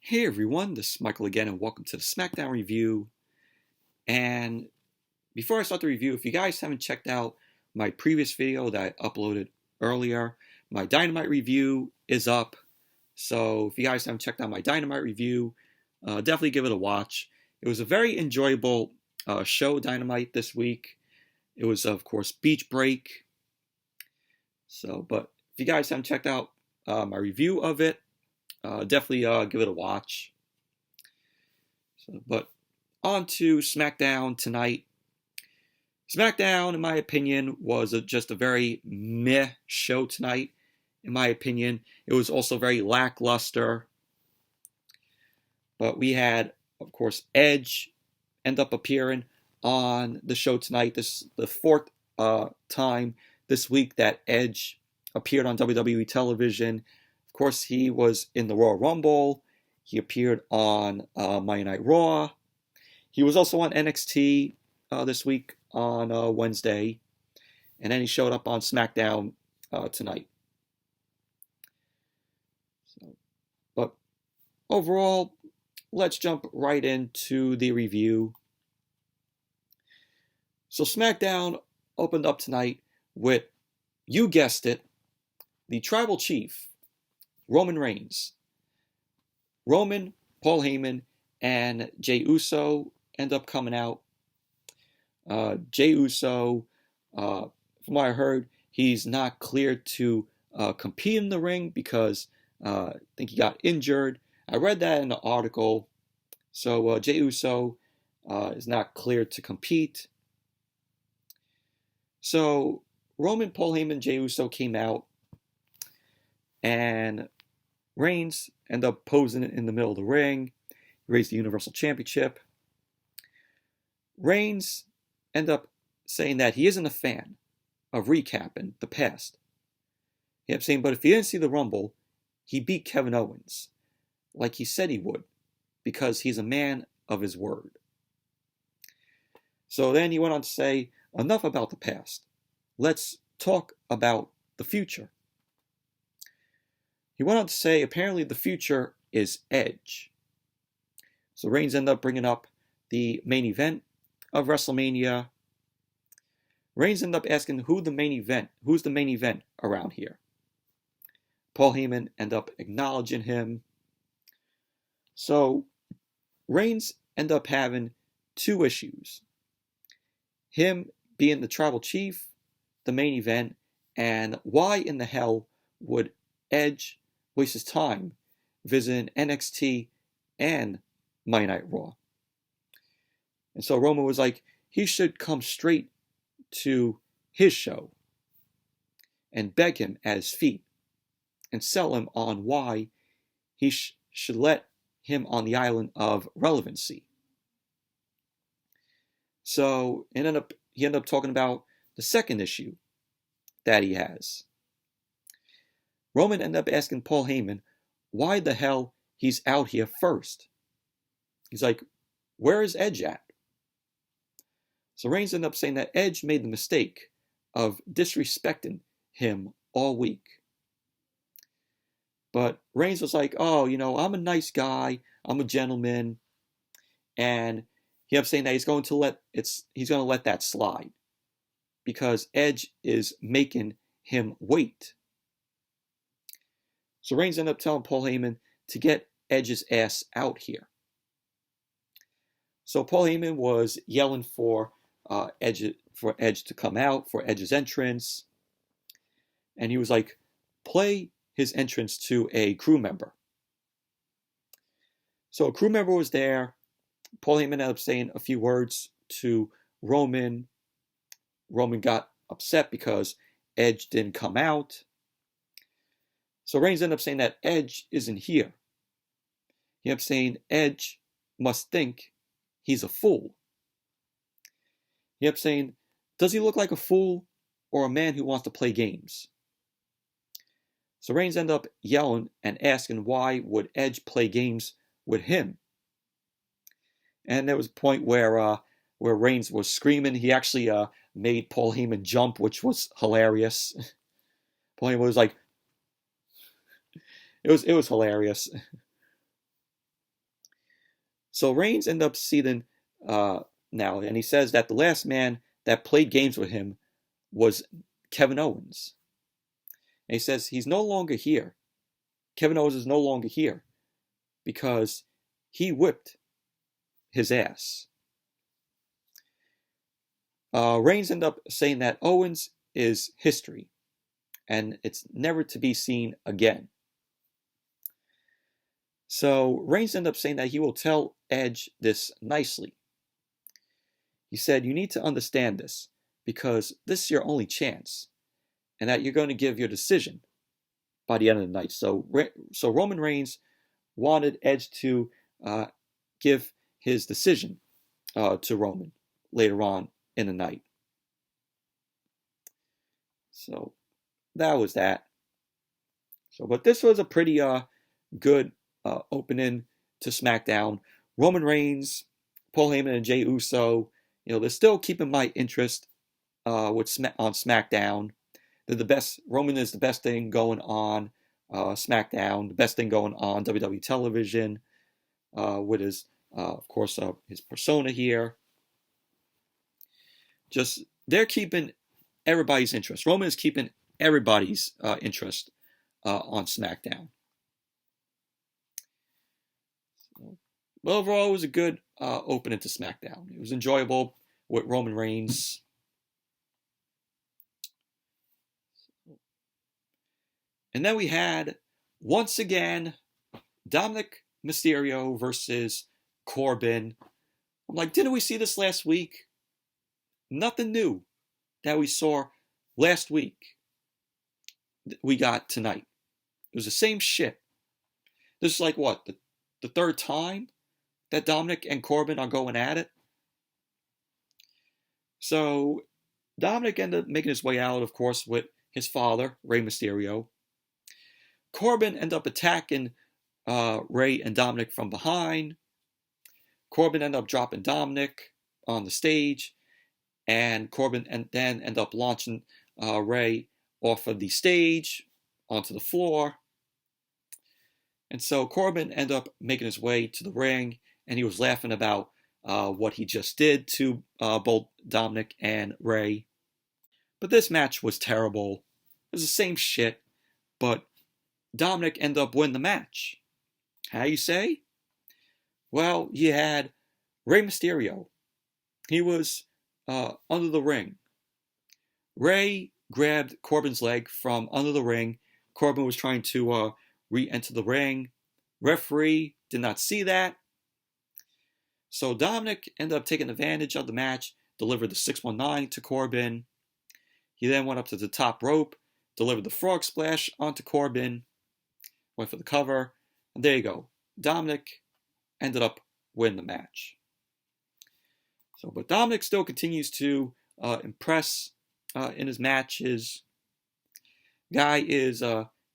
Hey everyone, this is Michael again, and welcome to the Smackdown review. And before I start the review, if you guys haven't checked out my previous video that I uploaded earlier, my Dynamite review is up. So if you guys haven't checked out my Dynamite review, definitely give it a watch. It was a very enjoyable show, Dynamite, this week. It was, of course, Beach Break. But if you guys haven't checked out my review of it, definitely give it a watch. But on to SmackDown tonight. SmackDown, in my opinion, was just a very meh show tonight. In my opinion, it was also very lackluster. But we had, of course, Edge end up appearing on the show tonight. This is the fourth time this week that Edge appeared on WWE television. Of course, he was in the Royal Rumble. He appeared on Monday Night Raw. He was also on NXT this week on Wednesday. And then he showed up on SmackDown tonight. But overall, let's jump right into the review. So SmackDown opened up tonight with, you guessed it, the Tribal Chief, Roman Reigns. Roman, Paul Heyman, and Jey Uso end up coming out. Jey Uso, from what I heard, he's not cleared to compete in the ring because I think he got injured. I read that in the article. So Jey Uso is not cleared to compete. So Roman, Paul Heyman, Jey Uso came out, and Reigns ended up posing in the middle of the ring. He raised the Universal Championship. Reigns ended up saying that he isn't a fan of recapping the past. He kept saying, but if you didn't see the Rumble, he beat Kevin Owens like he said he would because he's a man of his word. So then he went on to say, enough about the past. Let's talk about the future. He went on to say, apparently the future is Edge. So Reigns ended up bringing up the main event of WrestleMania. Reigns ended up asking who's the main event around here. Paul Heyman ended up acknowledging him. So Reigns ended up having two issues. Him being the Tribal Chief, the main event, and why in the hell would Edge waste his time visiting NXT and Monday Night Raw? And so Roman was like, he should come straight to his show and beg him at his feet and sell him on why he should let him on the island of relevancy. So he ended up talking about the second issue that he has. Roman ended up asking Paul Heyman why the hell he's out here first. He's like, where is Edge at? So Reigns ended up saying that Edge made the mistake of disrespecting him all week. But Reigns was like, oh, I'm a nice guy. I'm a gentleman. And he ended up saying that he's going to let that slide because Edge is making him wait. So Reigns ended up telling Paul Heyman to get Edge's ass out here. So Paul Heyman was yelling for Edge to come out, for Edge's entrance. And he was like, play his entrance to a crew member. So a crew member was there. Paul Heyman ended up saying a few words to Roman. Roman got upset because Edge didn't come out. So Reigns ended up saying that Edge isn't here. He ended up saying Edge must think he's a fool. He ended up saying, does he look like a fool or a man who wants to play games? So Reigns ended up yelling and asking why would Edge play games with him? And there was a point where Reigns was screaming. He actually made Paul Heyman jump, which was hilarious. Paul Heyman was like, it was hilarious. So Reigns ended up seating now, and he says that the last man that played games with him was Kevin Owens. And he says he's no longer here. Kevin Owens is no longer here because he whipped his ass. Reigns ended up saying that Owens is history and it's never to be seen again. So Reigns ended up saying that he will tell Edge this nicely. He said, you need to understand this because this is your only chance and that you're going to give your decision by the end of the night. So Roman Reigns wanted Edge to give his decision to Roman later on in the night. So that was that. So, but this was a pretty good opening to SmackDown. Roman Reigns, Paul Heyman, and Jey Uso, they're still keeping my interest on SmackDown. They're the best. Roman is the best thing going on SmackDown, the best thing going on WWE television, with his, of course, his persona here. Just, they're keeping everybody's interest. Roman is keeping everybody's interest on SmackDown. But overall, it was a good opening to SmackDown. It was enjoyable with Roman Reigns. And then we had, once again, Dominik Mysterio versus Corbin. I'm like, didn't we see this last week? Nothing new that we saw last week we got tonight. It was the same shit. This is like what, the third time that Dominik and Corbin are going at it? So Dominik ended up making his way out, of course, with his father, Rey Mysterio. Corbin ended up attacking Rey and Dominik from behind. Corbin ended up dropping Dominik on the stage, and Corbin then ended up launching Rey off of the stage onto the floor. And so Corbin ended up making his way to the ring, and he was laughing about what he just did to both Dominik and Rey. But this match was terrible. It was the same shit, but Dominik ended up winning the match. How you say? Well, you had Rey Mysterio. He was under the ring. Rey grabbed Corbin's leg from under the ring. Corbin was trying to re-enter the ring. Referee did not see that. So Dominik ended up taking advantage of the match, delivered the 619 to Corbin. He then went up to the top rope, delivered the frog splash onto Corbin, went for the cover, and there you go. Dominik ended up winning the match. So, but Dominik still continues to impress in his matches. Guy is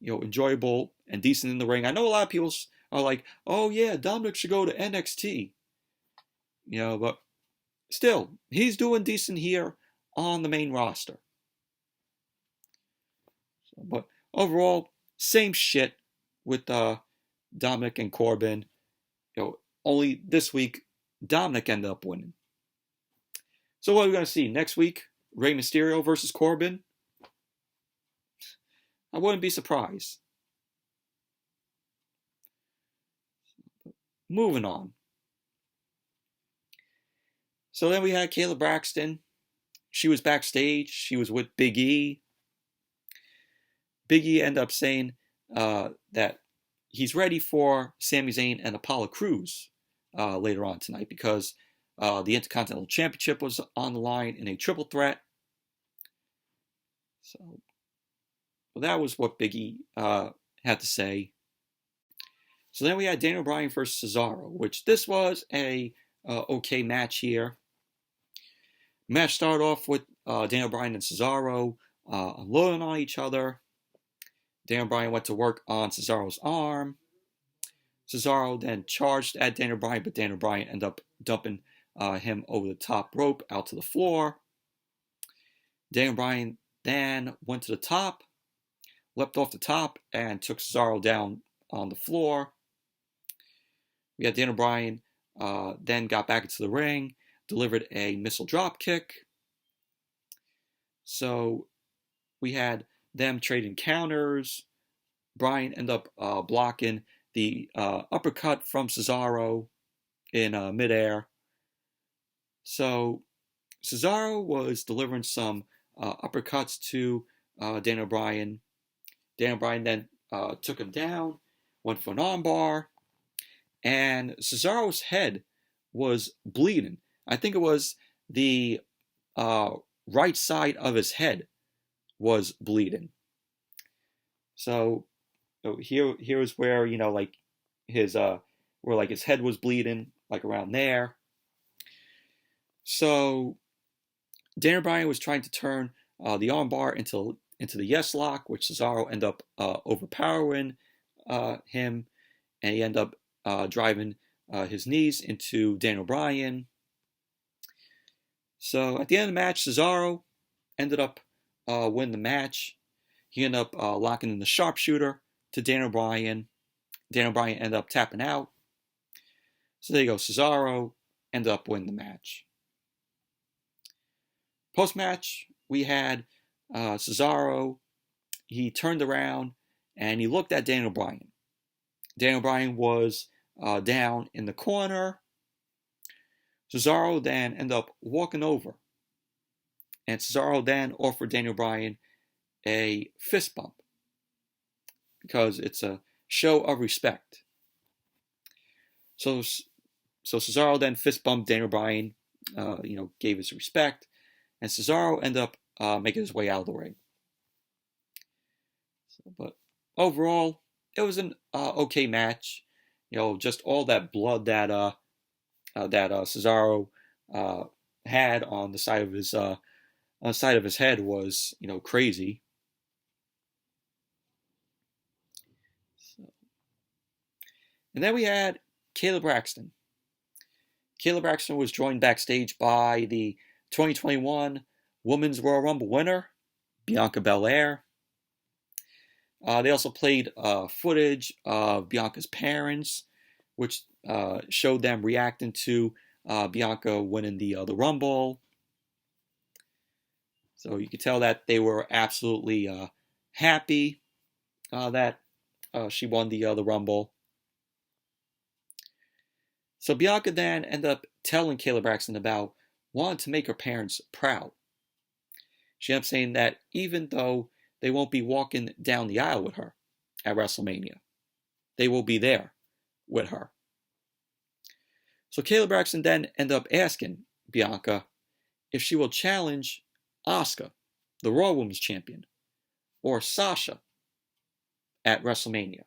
enjoyable and decent in the ring. I know a lot of people are like, oh yeah, Dominik should go to NXT. But still, he's doing decent here on the main roster. So, but overall, same shit with Dominik and Corbin. Only this week, Dominik ended up winning. So what are we going to see next week? Rey Mysterio versus Corbin? I wouldn't be surprised. Moving on. So then we had Kayla Braxton. She was backstage. She was with Big E. Big E ended up saying that he's ready for Sami Zayn and Apollo Crews later on tonight because the Intercontinental Championship was on the line in a triple threat. So that was what Big E had to say. So then we had Daniel Bryan versus Cesaro, which this was a okay match here. Match started off with Daniel Bryan and Cesaro unloading on each other. Daniel Bryan went to work on Cesaro's arm. Cesaro then charged at Daniel Bryan, but Daniel Bryan ended up dumping him over the top rope out to the floor. Daniel Bryan then went to the top, leapt off the top, and took Cesaro down on the floor. We had Daniel Bryan then got back into the ring, delivered a missile drop kick. So we had them trading counters. Bryan ended up blocking the uppercut from Cesaro in midair. So Cesaro was delivering some uppercuts to Daniel Bryan. Daniel Bryan then took him down, went for an armbar, and Cesaro's head was bleeding. I think it was the right side of his head was bleeding. So here is where like his where like his head was bleeding, like around there. So Daniel Bryan was trying to turn the armbar into the yes lock, which Cesaro ended up overpowering him, and he ended up driving his knees into Daniel Bryan. So at the end of the match, Cesaro ended up winning the match. He ended up locking in the sharpshooter to Daniel Bryan. Daniel Bryan ended up tapping out. So there you go. Cesaro ended up winning the match. Post-match, we had Cesaro. He turned around and he looked at Daniel Bryan. Daniel Bryan was down in the corner. Cesaro then ended up walking over. And Cesaro then offered Daniel Bryan a fist bump because it's a show of respect. So Cesaro then fist bumped Daniel Bryan, gave his respect, and Cesaro ended up making his way out of the ring. But overall, it was an okay match. Just all that blood that Cesaro had on the side of his head was crazy. And then we had Kayla Braxton. Kayla Braxton was joined backstage by the 2021 Women's Royal Rumble winner, Bianca Belair. They also played footage of Bianca's parents, which showed them reacting to Bianca winning the Rumble. So you could tell that they were absolutely happy that she won the Rumble. So Bianca then ended up telling Kayla Braxton about wanting to make her parents proud. She ended up saying that even though they won't be walking down the aisle with her at WrestleMania, they will be there with her. So Kayla Braxton then ended up asking Bianca if she will challenge Asuka, the Raw Women's Champion, or Sasha at WrestleMania.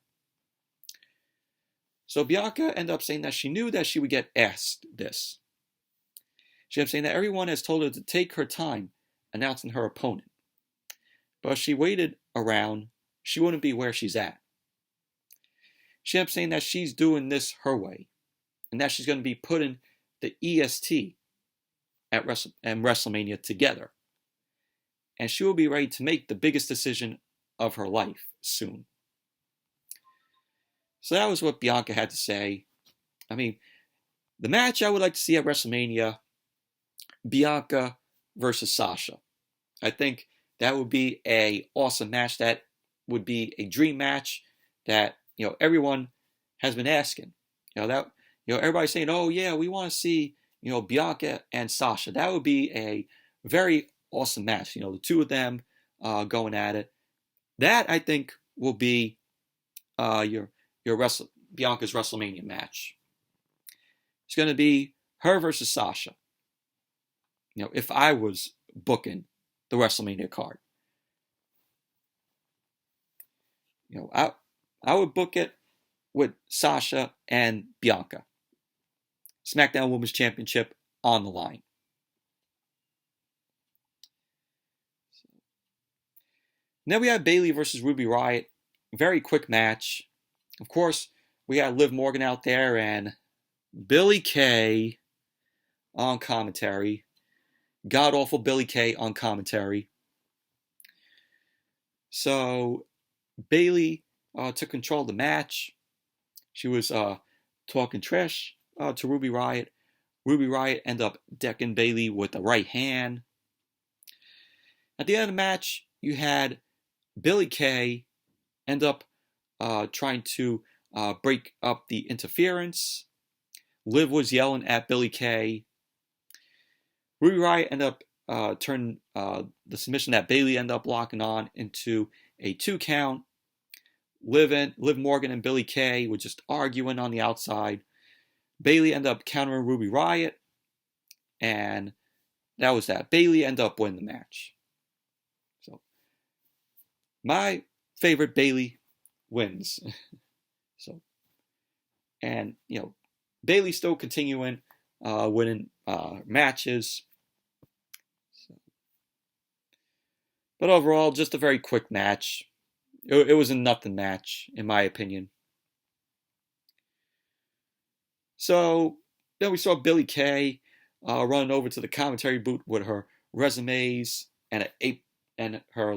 So Bianca ended up saying that she knew that she would get asked this. She ended up saying that everyone has told her to take her time announcing her opponent. But if she waited around, she wouldn't be where she's at. She ended up saying that she's doing this her way, and that she's going to be putting the EST at WrestleMania together. And she will be ready to make the biggest decision of her life soon. So that was what Bianca had to say. I mean, the match I would like to see at WrestleMania, Bianca versus Sasha. I think that would be an awesome match. That would be a dream match that everyone has been asking. Everybody's saying, "Oh yeah, we want to see Bianca and Sasha." That would be a very awesome match. The two of them going at it. That I think will be your Bianca's WrestleMania match. It's going to be her versus Sasha. If I was booking the WrestleMania card, I would book it with Sasha and Bianca. SmackDown Women's Championship on the line. Then we have Bayley versus Ruby Riott. Very quick match. Of course, we got Liv Morgan out there and Billie Kay on commentary. God-awful Billie Kay on commentary. So Bayley took control of the match. She was talking trash to Ruby Riott. Ruby Riott ended up decking Bayley with the right hand. At the end of the match, you had Billie Kay end up trying to break up the interference. Liv was yelling at Billie Kay. Ruby Riott ended up turning the submission that Bayley ended up locking on into a 2 count. Liv Morgan and Billie Kay were just arguing on the outside. Bayley ended up countering Ruby Riott, and that was that. Bayley ended up winning the match. So, my favorite Bayley wins. So, and Bayley still continuing winning matches. So, but overall, just a very quick match. It was a nothing match, in my opinion. So then we saw Billie Kay running over to the commentary booth with her resumes and her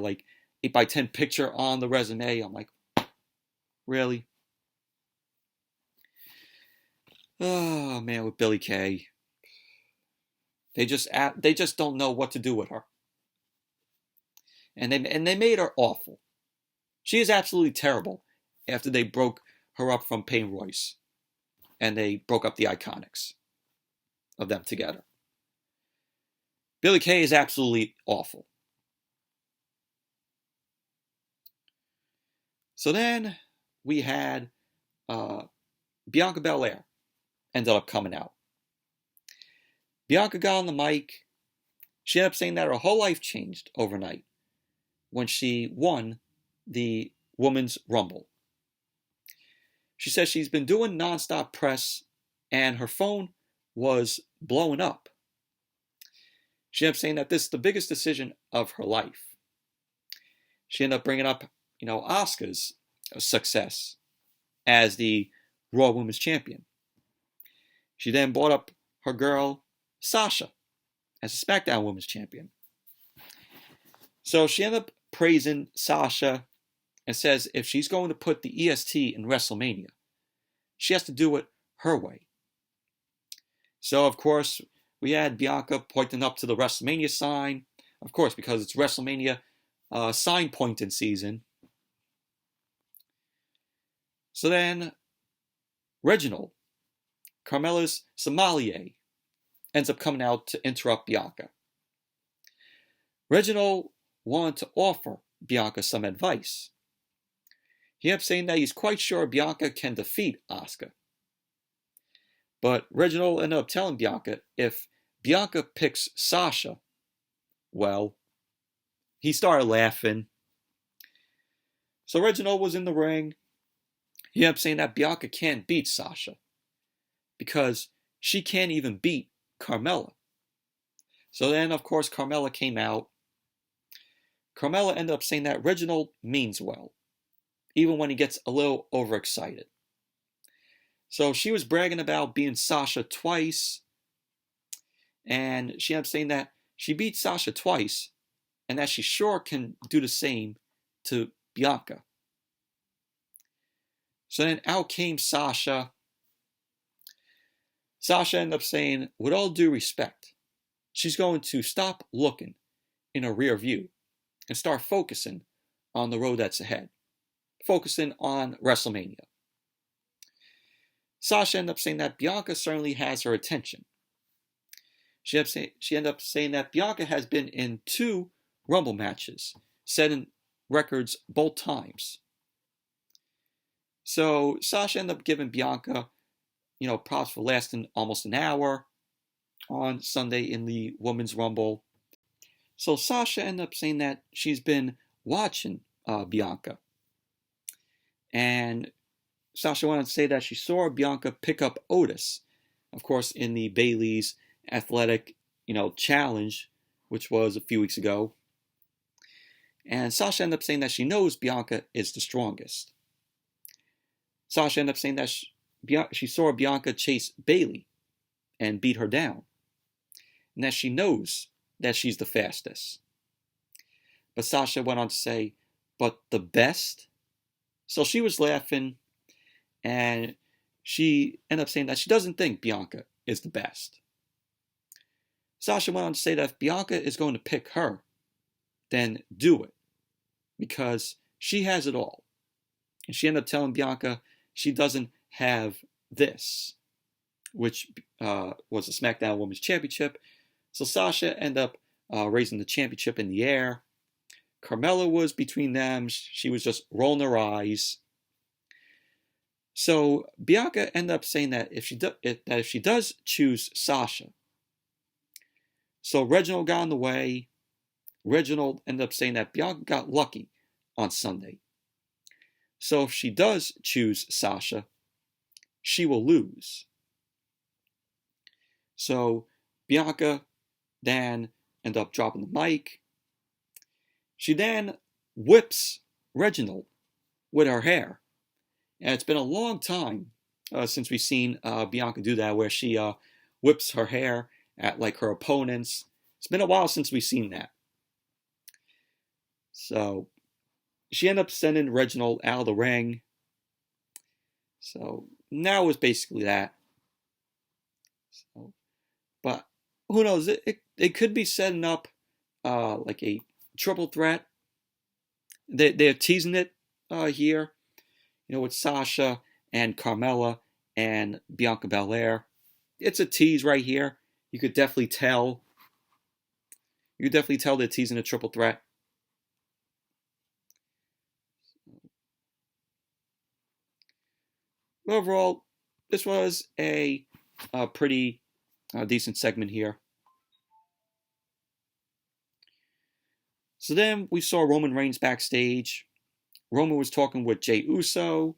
8x10 picture on the resume. I'm like, really? Oh man, with Billie Kay, they just don't know what to do with her, and they made her awful. She is absolutely terrible after they broke her up from Peyton Royce. And they broke up the Iconics of them together. Billie Kay is absolutely awful. So then we had Bianca Belair ended up coming out. Bianca got on the mic. She ended up saying that her whole life changed overnight when she won the Women's Rumble. She says she's been doing nonstop press and her phone was blowing up. She ended up saying that this is the biggest decision of her life. She ended up bringing up, Asuka's success as the Raw Women's Champion. She then brought up her girl, Sasha, as a SmackDown Women's Champion. So she ended up praising Sasha and says if she's going to put the EST in WrestleMania, she has to do it her way. So, of course, we had Bianca pointing up to the WrestleMania sign, of course, because it's WrestleMania sign pointing season. So then, Reginald, Carmella's sommelier, ends up coming out to interrupt Bianca. Reginald wanted to offer Bianca some advice. He ended up saying that he's quite sure Bianca can defeat Asuka. But Reginald ended up telling Bianca if Bianca picks Sasha, well, he started laughing. So Reginald was in the ring. He ended up saying that Bianca can't beat Sasha because she can't even beat Carmella. So then, of course, Carmella came out. Carmella ended up saying that Reginald means well, even when he gets a little overexcited. So she was bragging about beating Sasha twice, and she ended up saying that she beat Sasha twice, and that she sure can do the same to Bianca. So then out came Sasha. Sasha ended up saying, with all due respect, she's going to stop looking in her rear view and start focusing on the road that's ahead. Focusing on WrestleMania. Sasha ended up saying that Bianca certainly has her attention. She ended up saying that Bianca has been in 2 Rumble matches, setting records both times. So Sasha ended up giving Bianca, props for lasting almost an hour on Sunday in the Women's Rumble. So Sasha ended up saying that she's been watching Bianca. And Sasha wanted to say that she saw Bianca pick up Otis, of course, in the Bayley's Athletic, challenge, which was a few weeks ago. And Sasha ended up saying that she knows Bianca is the strongest. Sasha ended up saying that she saw Bianca chase Bayley and beat her down, and that she knows that she's the fastest. But Sasha went on to say, but the best? So she was laughing, and she ended up saying that she doesn't think Bianca is the best. Sasha went on to say that if Bianca is going to pick her, then do it, because she has it all. And she ended up telling Bianca she doesn't have this, which was the SmackDown Women's Championship. So Sasha ended up raising the championship in the air. Carmella was between them. She was just rolling her eyes. So Bianca ended up saying that if she does choose Sasha, so Reginald got in the way. Reginald ended up saying that Bianca got lucky on Sunday. So if she does choose Sasha, she will lose. So Bianca then ended up dropping the mic. She then whips Reginald with her hair. And it's been a long time since we've seen Bianca do that, where she whips her hair at like her opponents. It's been a while since we've seen that. So she ended up sending Reginald out of the ring. So now it was basically that. So, but who knows? It could be setting up like a triple threat. They're teasing it here, with Sasha and Carmella and Bianca Belair. It's a tease right here. You could definitely tell. They're teasing a triple threat. Overall, this was a pretty decent segment here. So then we saw Roman Reigns backstage. Roman was talking with Jey Uso.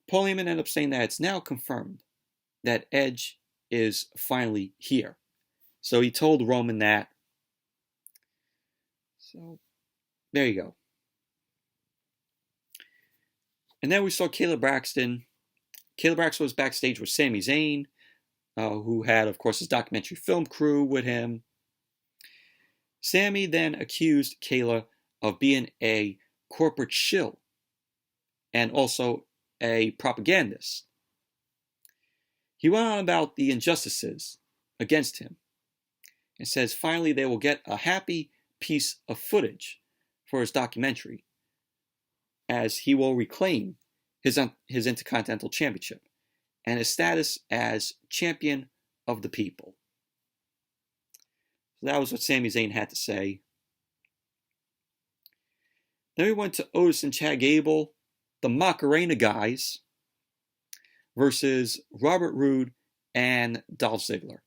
Paul Heyman ended up saying that it's now confirmed that Edge is finally here. So he told Roman that. So there you go. And then we saw Kayla Braxton. Kayla Braxton was backstage with Sami Zayn, who had, of course, his documentary film crew with him. Sami then accused Kayla of being a corporate shill and also a propagandist. He went on about the injustices against him and says finally they will get a happy piece of footage for his documentary, as he will reclaim his Intercontinental Championship and his status as champion of the people. So that was what Sami Zayn had to say. Then we went to Otis and Chad Gable, the Macarena guys, versus Robert Roode and Dolph Ziggler.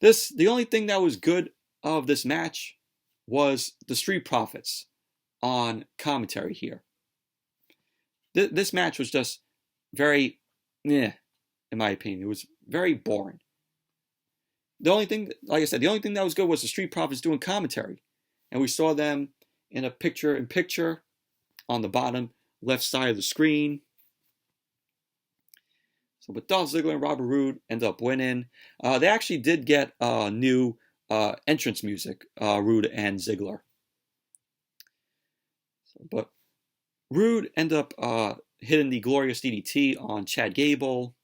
The only thing that was good of this match was the Street Profits on commentary here. This match was just very, in my opinion. It was very boring. The only thing, like I said, the only thing that was good was the Street Profits doing commentary. And we saw them in a picture-in-picture on the bottom left side of the screen. So, but Dolph Ziggler and Robert Roode end up winning. They actually did get new entrance music, Roode and Ziggler. But Roode ended up hitting the Glorious DDT on Chad Gable.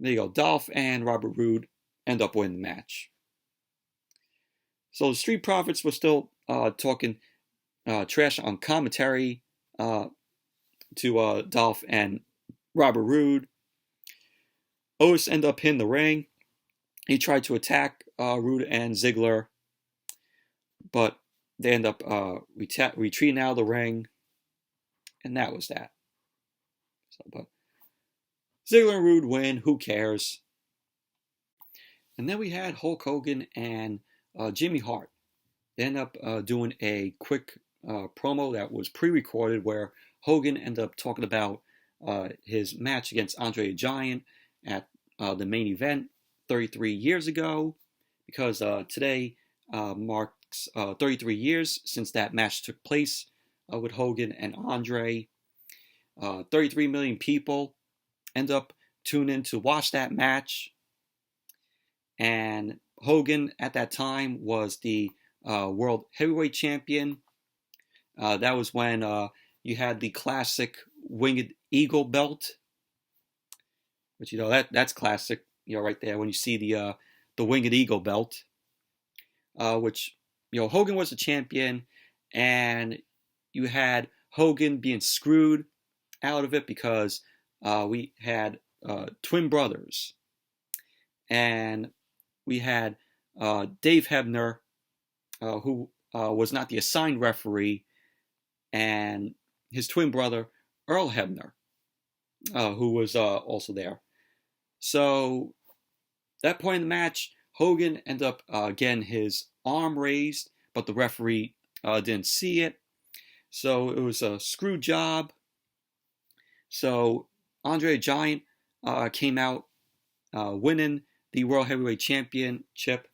There you go. Dolph and Robert Roode end up winning the match. So the Street Profits were still talking trash on commentary to Dolph and Robert Roode. Otis ended up hitting the ring. He tried to attack Roode and Ziggler, but they end up retreating out of the ring, and that was that. So, but Ziggler and Roode win. Who cares? And then we had Hulk Hogan and Jimmy Hart. They end up doing a quick promo that was pre-recorded, where Hogan ended up talking about his match against Andre the Giant at the main event 33 years ago, because today marks 33 years since that match took place with Hogan and Andre. 33 million people end up tuning in to watch that match. And Hogan at that time was the World Heavyweight Champion. That was when you had the classic Winged Eagle belt, which that's classic. Right there when you see the Winged Eagle belt, which Hogan was the champion, and you had Hogan being screwed out of it because we had twin brothers, and we had Dave Hebner, who was not the assigned referee, and his twin brother Earl Hebner, who was also there. So that point in the match, Hogan ended up getting his arm raised, but the referee didn't see it. So it was a screw job. So Andre the Giant came out winning the World Heavyweight Championship,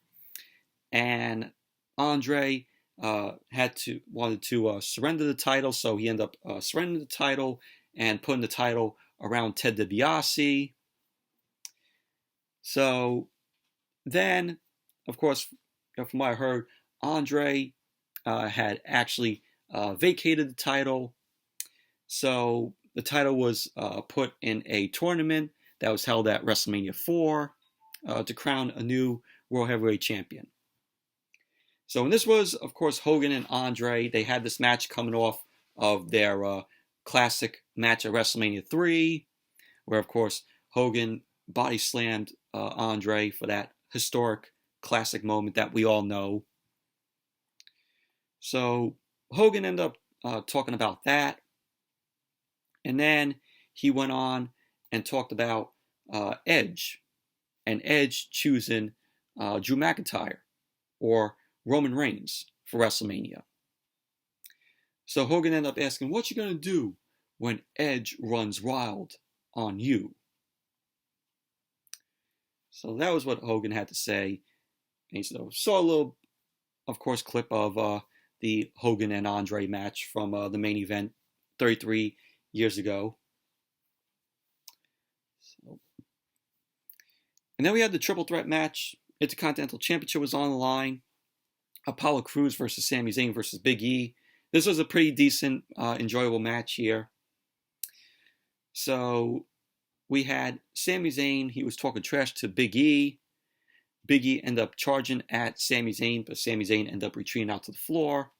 and Andre wanted to surrender the title, so he ended up surrendering the title and putting the title around Ted DiBiase. So then, of course, from what I heard, Andre had actually vacated the title. So the title was put in a tournament that was held at WrestleMania 4 to crown a new World Heavyweight Champion. So and this was, of course, Hogan and Andre. They had this match coming off of their classic match at WrestleMania 3, where, of course, Hogan body slammed Andre for that historic classic moment that we all know. So Hogan ended up talking about that. And then he went on and talked about Edge, and Edge choosing Drew McIntyre or Roman Reigns for WrestleMania. So Hogan ended up asking, what you going to do when Edge runs wild on you? So that was what Hogan had to say. And he saw a little, of course, clip of the Hogan and Andre match from the main event 33 years ago. And then we had the triple threat match. Intercontinental Championship was on the line. Apollo Crews versus Sami Zayn versus Big E. This was a pretty decent, enjoyable match here. So we had Sami Zayn. He was talking trash to Big E. Big E ended up charging at Sami Zayn, but Sami Zayn ended up retreating out to the floor.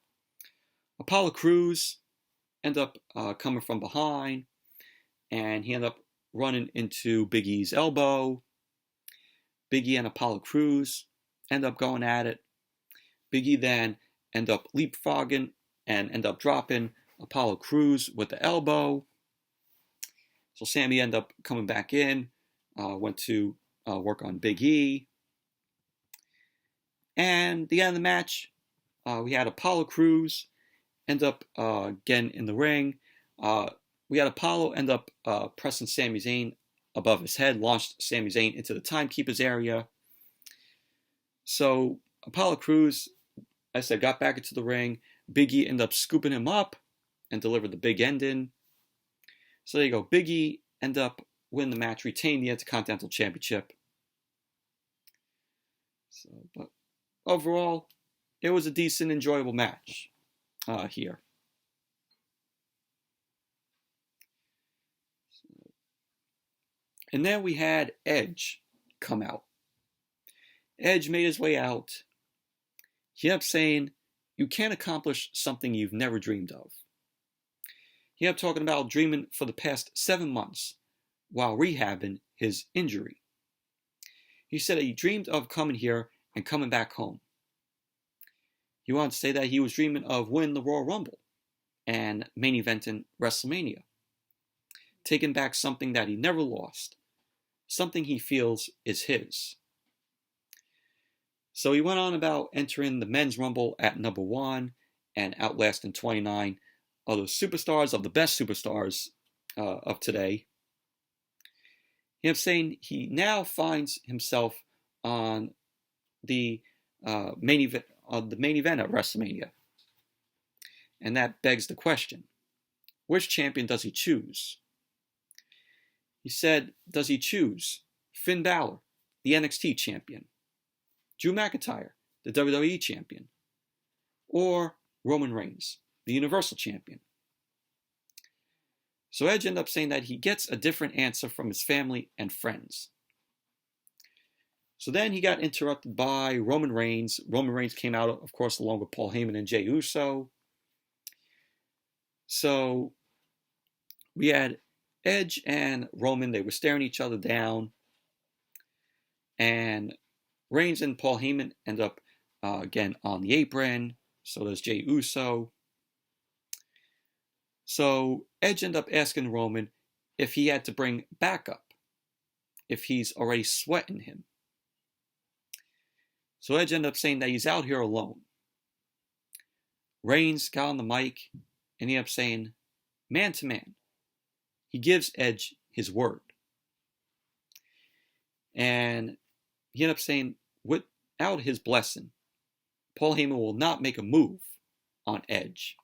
Apollo Crews ended up coming from behind, and he ended up running into Big E's elbow. Big E and Apollo Crews end up going at it. Big E then end up leapfrogging and end up dropping Apollo Crews with the elbow. So Sami ended up coming back in, went to work on Big E. And the end of the match, we had Apollo Crews end up getting in the ring. We had Apollo end up pressing Sami Zayn above his head, launched Sami Zayn into the timekeeper's area. So Apollo Crews, as I said, got back into the ring. Big E ended up scooping him up and delivered the big ending. So there you go. Big E ended up winning the match, retained the Intercontinental Championship. So, but overall, it was a decent, enjoyable match here. And then we had Edge come out. Edge made his way out. He kept saying, you can't accomplish something you've never dreamed of. He kept talking about dreaming for the past 7 months while rehabbing his injury. He said that he dreamed of coming here and coming back home. He wanted to say that he was dreaming of winning the Royal Rumble and main eventing WrestleMania, taking back something that he never lost, something he feels is his. So he went on about entering the Men's Rumble at number 1 and outlasting 29 other superstars, of the best superstars of today. He kept saying he now finds himself on the main event at WrestleMania. And that begs the question, which champion does he choose? He said, does he choose Finn Balor, the NXT champion, Drew McIntyre, the WWE champion, or Roman Reigns, the Universal champion? So Edge ended up saying that he gets a different answer from his family and friends. So then he got interrupted by Roman Reigns. Roman Reigns came out, of course, along with Paul Heyman and Jey Uso. So we had Edge and Roman. They were staring each other down. And Reigns and Paul Heyman end up again on the apron. So there's Jey Uso. So Edge ended up asking Roman if he had to bring backup, if he's already sweating him. So Edge ended up saying that he's out here alone. Reigns got on the mic and he ended up saying, man to man. He gives Edge his word. And he ended up saying, without his blessing, Paul Heyman will not make a move on Edge.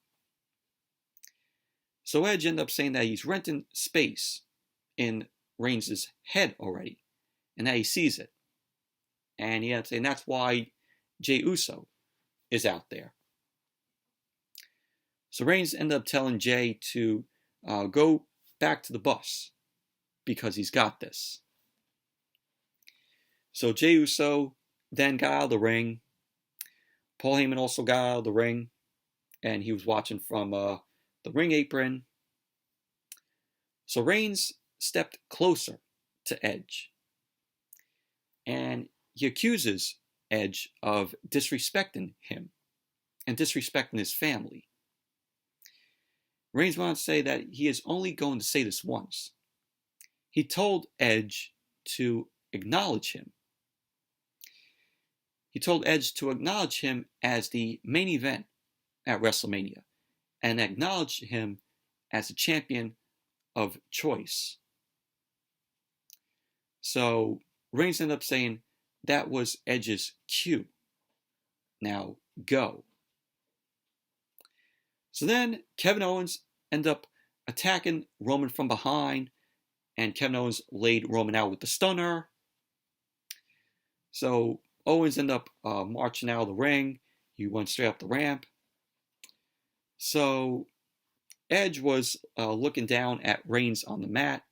So Edge ended up saying that he's renting space in Reigns' head already, and that he sees it. And he ended up saying that's why Jey Uso is out there. So Reigns ended up telling Jey to go back to the bus because he's got this. So Jey Uso then got out of the ring. Paul Heyman also got out of the ring, and he was watching from the ring apron. So Reigns stepped closer to Edge, and he accuses Edge of disrespecting him and disrespecting his family. Reigns went on to say that he is only going to say this once. He told Edge to acknowledge him. He told Edge to acknowledge him as the main event at WrestleMania and acknowledge him as the champion of choice. So Reigns ended up saying that was Edge's cue. Now go. So then Kevin Owens ended up attacking Roman from behind, and Kevin Owens laid Roman out with the stunner. So Owens ended up marching out of the ring. He went straight up the ramp. So Edge was looking down at Reigns on the mat,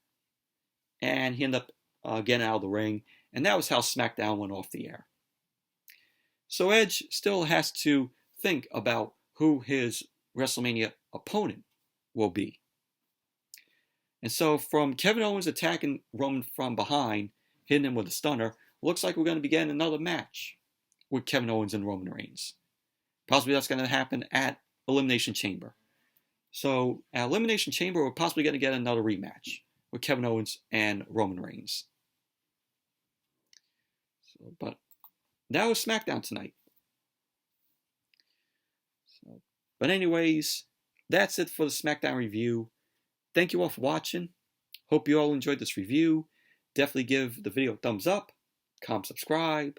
and he ended up getting out of the ring, and that was how SmackDown went off the air. So Edge still has to think about who his WrestleMania opponent will be. And so from Kevin Owens attacking Roman from behind, hitting him with a stunner, looks like we're going to be getting another match with Kevin Owens and Roman Reigns. Possibly that's going to happen at Elimination Chamber. So at Elimination Chamber, we're possibly going to get another rematch with Kevin Owens and Roman Reigns. But that was SmackDown tonight. But anyways, that's it for the SmackDown review. Thank you all for watching. Hope you all enjoyed this review. Definitely give the video a thumbs up, comment, subscribe,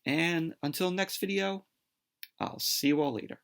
and until next video, I'll see you all later.